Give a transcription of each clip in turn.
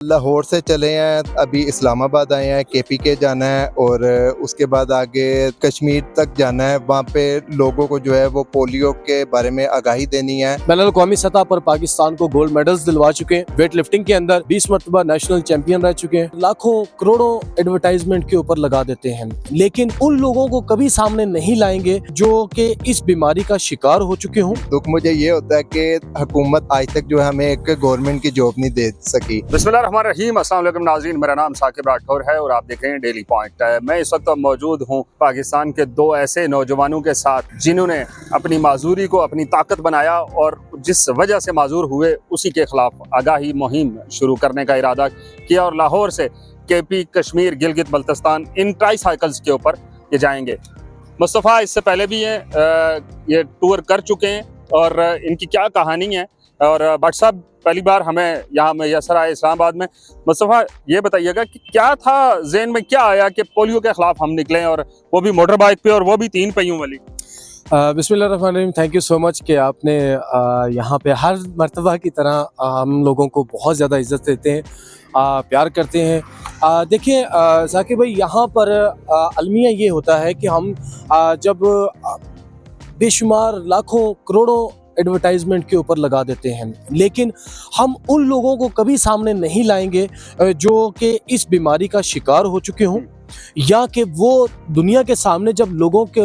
लाहौर से चले हैं, अभी इस्लामाबाद आए हैं, केपीके जाना है और उसके बाद आगे कश्मीर तक जाना है। वहाँ पे लोगों को जो है वो पोलियो के बारे में आगाही देनी है। बैनुल क़ौमी सतह पर पाकिस्तान को गोल्ड मेडल्स दिलवा चुके हैं। वेट लिफ्टिंग के अंदर 20 मरतबा नेशनल चैंपियन रह चुके हैं। लाखों करोड़ों एडवर्टाइजमेंट के ऊपर लगा देते हैं, लेकिन उन लोगों को कभी सामने नहीं लाएंगे जो कि इस बीमारी का शिकार हो चुके हों। दुख मुझे ये होता है कि हुकूमत आज तक जो है हमें एक गवर्नमेंट की जॉब नहीं दे सकी। बिस्मिल्लाहिर्रहमानिर्रहीम, अस्सलाम वालेकुम नाज़रीन, मेरा नाम साकिब राठौर है और आप देख रहे हैं डेली पॉइंट। मैं इस वक्त मौजूद हूँ पाकिस्तान के दो ऐसे नौजवानों के साथ जिन्होंने अपनी माजूरी को अपनी ताकत बनाया और जिस वजह से माजूर हुए उसी के खिलाफ आगाही मुहिम शुरू करने का इरादा किया और लाहौर से केपी, कश्मीर, गिलगित बल्तिस्तान इन ट्राईसाइकिल्स के ऊपर ये जाएंगे। मुस्तफ़ा इससे पहले भी ये टूर कर चुके हैं और इनकी क्या कहानी है और भट्ट साहब पहली बार हमें यहाँ मैसर आए इस्लामाबाद में। मुस्तफ़ा ये बताइएगा कि क्या था ज़हन में, क्या आया कि पोलियो के ख़िलाफ़ हम निकलें और वो भी मोटर बाइक पे और वो भी 3 पहियों वाली। बिस्मिल्लाहिर्रहमानिर्रहीम, थैंक यू सो मच कि आपने यहाँ पे हर मर्तबा की तरह हम लोगों को बहुत ज़्यादा इज़्ज़त देते हैं, प्यार करते हैं। देखिए साकिब भाई, यहाँ पर अलमिया ये होता है कि हम जब बेशुमार लाखों करोड़ों एडवर्टाइजमेंट के ऊपर लगा देते हैं, लेकिन हम उन लोगों को कभी सामने नहीं लाएंगे जो कि इस बीमारी का शिकार हो चुके हों, या कि वो दुनिया के सामने जब लोगों के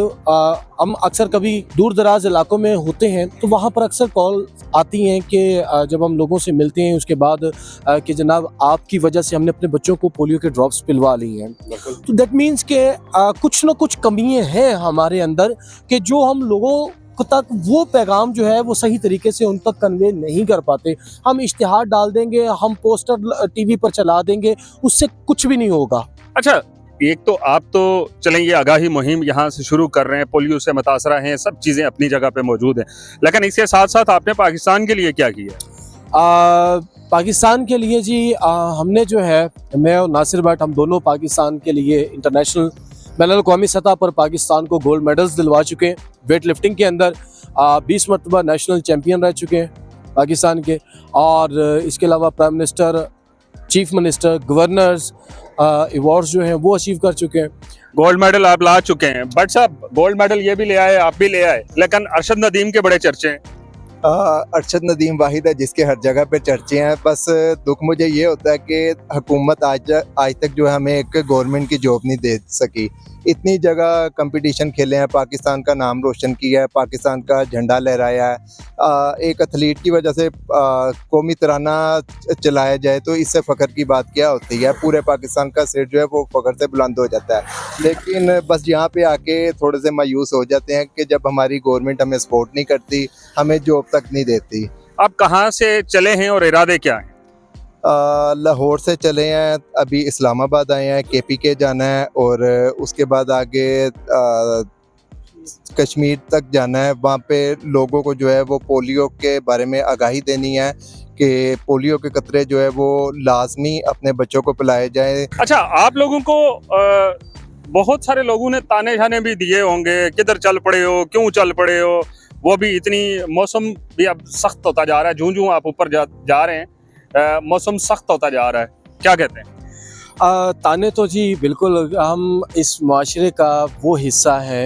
हम अक्सर कभी दूर दराज इलाकों में होते हैं तो वहाँ पर अक्सर कॉल आती हैं कि जब हम लोगों से मिलते हैं उसके बाद कि जनाब आपकी वजह से हमने अपने बच्चों को पोलियो के ड्रॉप्स पिलवा ली हैं। तो दैट मीन्स के कुछ ना कुछ कमियां हैं हमारे अंदर कि जो हम लोगों तक वो पैगाम जो है वो सही तरीके से उन तक कन्वे नहीं कर पाते। हम इश्तिहार डाल देंगे, हम पोस्टर टीवी पर चला देंगे, उससे कुछ भी नहीं होगा। अच्छा, एक तो आप तो चलें ये आगाही मुहिम यहाँ से शुरू कर रहे हैं, पोलियो से मुतासरा हैं, सब चीज़ें अपनी जगह पे मौजूद हैं, लेकिन इसके साथ साथ आपने पाकिस्तान के लिए क्या किया? पाकिस्तान के लिए जी हमने जो है, मैं और नासिर भट्ट, हम दोनों पाकिस्तान के लिए इंटरनेशनल बैनुल क़ौमी सतह पर पाकिस्तान को गोल्ड मेडल्स दिलवा चुके हैं। वेट लिफ्टिंग के अंदर 20 मरतबा नेशनल चैम्पियन रह चुके हैं पाकिस्तान के, और इसके अलावा prime minister, chief minister, governors awards जो हैं वो अचीव कर चुके हैं। गोल्ड मेडल आप ला चुके हैं, बट साहब गोल्ड मेडल ये भी ले आए, आप भी ले आए, लेकिन अरशद नदीम के बड़े चर्चे हैं। अरशद नदीम वाहिद है जिसके हर जगह पे चर्चे हैं। बस दुख मुझे ये होता है कि हुकूमत आज तक जो है हमें एक गवर्नमेंट की जॉब नहीं दे सकी। इतनी जगह कंपटीशन खेले हैं, पाकिस्तान का नाम रोशन किया है, पाकिस्तान का झंडा लहराया है। एक एथलीट की वजह से कौमी तराना चलाया जाए तो इससे फ़ख्र की बात क्या होती है। पूरे पाकिस्तान का सिर जो है वो फ़ख्र से बुलंद हो जाता है। लेकिन बस यहाँ पे आके थोड़े से मायूस हो जाते हैं कि जब हमारी गवर्नमेंट हमें सपोर्ट नहीं करती, हमें जॉब तक नहीं देती। आप कहाँ से चले हैं और इरादे क्या हैं? लाहौर से चले हैं, अभी इस्लामाबाद आए हैं, केपीके जाना है और उसके बाद आगे कश्मीर तक जाना है। वहाँ पे लोगों को जो है वो पोलियो के बारे में आगाही देनी है कि पोलियो के कतरे जो है वो लाजमी अपने बच्चों को पिलाए जाए। अच्छा, आप लोगों को बहुत सारे लोगों ने ताने झाने भी दिए होंगे, किधर चल पड़े हो, क्यों चल पड़े हो, वो भी इतनी मौसम भी अब सख्त होता जा रहा है, जूं आप ऊपर जा रहे हैं मौसम सख्त होता जा रहा है, क्या कहते हैं? ताने तो जी बिल्कुल, हम इस माशरे का वो हिस्सा है।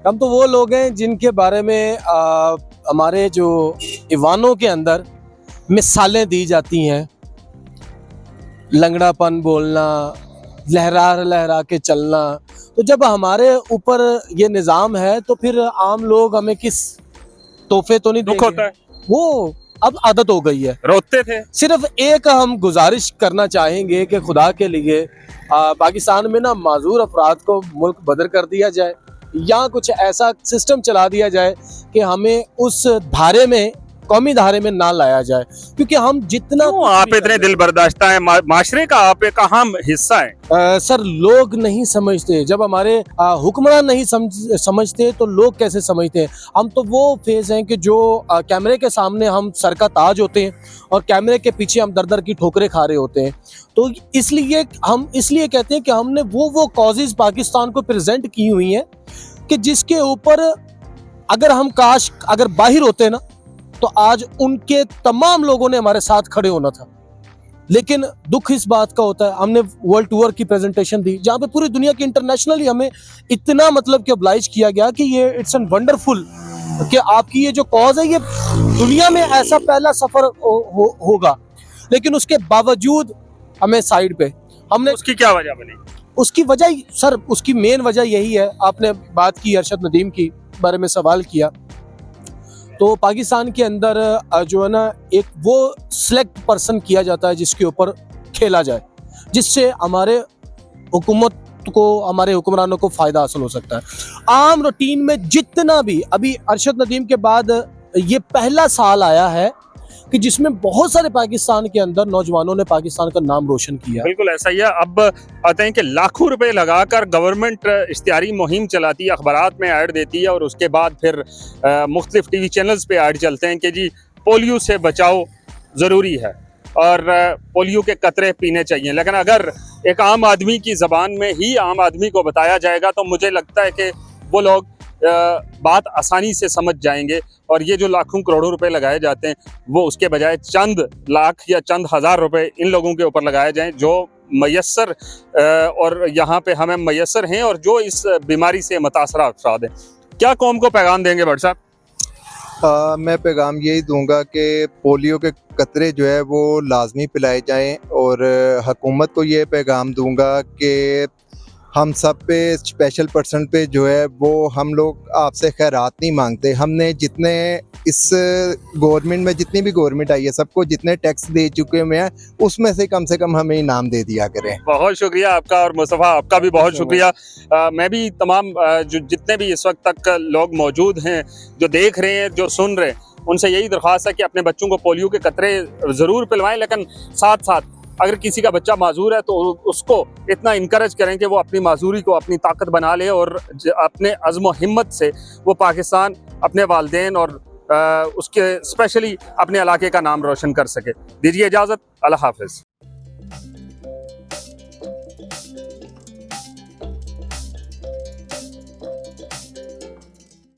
हम तो वो लोग हैं जिनके बारे में हमारे जो ईवानों के अंदर मिसालें दी जाती हैं, लंगड़ापन बोलना, लहरा के चलना। तो जब हमारे ऊपर ये निज़ाम है तो फिर आम लोग हमें किस तोहफे तो नहीं देंगे। दुख होता है, वो अब आदत हो गई है। रोते थे। सिर्फ एक हम गुजारिश करना चाहेंगे कि खुदा के लिए पाकिस्तान में ना माजूर अफराद को मुल्क बदर कर दिया जाए, या कुछ ऐसा सिस्टम चला दिया जाए कि हमें उस धारे में, कौमी धारे में ना लाया जाए, क्योंकि हम जितना आप इतने दिल बर्दाश्ता है, माशरे का आप एक अहम हिस्सा है। सर, लोग नहीं समझते। जब हमारे हुक्मरान नहीं समझते तो लोग कैसे समझते हैं? हम तो वो फेज हैं कि जो कैमरे के सामने हम सर का ताज होते हैं और कैमरे के पीछे हम दर दर की ठोकरें खा रहे होते हैं। तो इसलिए हम कहते हैं कि हमने वो कॉजेज पाकिस्तान को प्रेजेंट की हुई हैं कि जिसके ऊपर अगर बाहिर होते ना तो आज उनके तमाम लोगों ने हमारे साथ खड़े होना था। लेकिन दुख इस बात का होता है, हमने वर्ल्ड टूर की प्रेजेंटेशन दी जहाँ पे पूरी दुनिया की इंटरनेशनली हमें इतना मतलब कि ऑब्लाइज किया गया कि ये इट्स एन वंडरफुल कि आपकी ये जो कॉज है ये दुनिया में ऐसा पहला सफर होगा, लेकिन उसके बावजूद हमें साइड पे हमने उसकी क्या वजह बनी? उसकी वजह सर, उसकी मेन वजह यही है, आपने बात की अरशद नदीम की बारे में सवाल किया, तो पाकिस्तान के अंदर जो है ना एक वो सिलेक्ट पर्सन किया जाता है जिसके ऊपर खेला जाए, जिससे हमारे हुकूमत को, हमारे हुक्मरानों को फ़ायदा हासिल हो सकता है। आम रूटीन में जितना भी, अभी अरशद नदीम के बाद ये पहला साल आया है कि जिसमें बहुत सारे पाकिस्तान के अंदर नौजवानों ने पाकिस्तान का नाम रोशन किया। बिल्कुल ऐसा ही है। अब आते हैं कि लाखों रुपए लगाकर गवर्नमेंट इश्तिहारी मुहिम चलाती है, अखबारात में ऐड देती है और उसके बाद फिर मुख्तलिफ टीवी चैनल्स पे ऐड चलते हैं कि जी पोलियो से बचाओ ज़रूरी है और पोलियो के कतरे पीने चाहिए। लेकिन अगर एक आम आदमी की ज़बान में ही आम आदमी को बताया जाएगा तो मुझे लगता है कि वो लोग बात आसानी से समझ जाएंगे और ये जो लाखों करोड़ों रुपए लगाए जाते हैं वो उसके बजाय चंद लाख या चंद हज़ार रुपए इन लोगों के ऊपर लगाए जाएं जो मयसर और यहाँ पे हमें मयसर हैं और जो इस बीमारी से मुतासरा अफराद हैं। क्या कौम को पैगाम देंगे भट्ट साहब? मैं पैगाम यही दूंगा कि पोलियो के कतरे जो है वो लाजमी पिलाए जाएं और हुकूमत को ये पैगाम दूंगा कि हम सब पे स्पेशल पर्सन पे जो है वो हम लोग आपसे खैरात नहीं मांगते। हमने जितने इस गवर्नमेंट में जितनी भी गवर्नमेंट आई है सबको जितने टैक्स दे चुके हुए हैं उसमें से कम हमें इनाम दे दिया करें। बहुत शुक्रिया आपका और मुस्तफ़ा आपका भी बहुत शुक्रिया। मैं भी तमाम जो जितने भी इस वक्त तक लोग मौजूद हैं, जो देख रहे हैं, जो सुन रहे हैं, उनसे यही दरख्वास्त है कि अपने बच्चों को पोलियो के कतरे ज़रूर पिलवाएं, लेकिन साथ साथ अगर किसी का बच्चा माजूर है तो उसको इतना इनकरेज करें कि वो अपनी माजूरी को अपनी ताकत बना ले और अपने अज़्म हिम्मत से वो पाकिस्तान, अपने वालिदैन और उसके स्पेशली अपने इलाके का नाम रोशन कर सके। दीजिए इजाज़त, अल्लाह हाफ़िज़।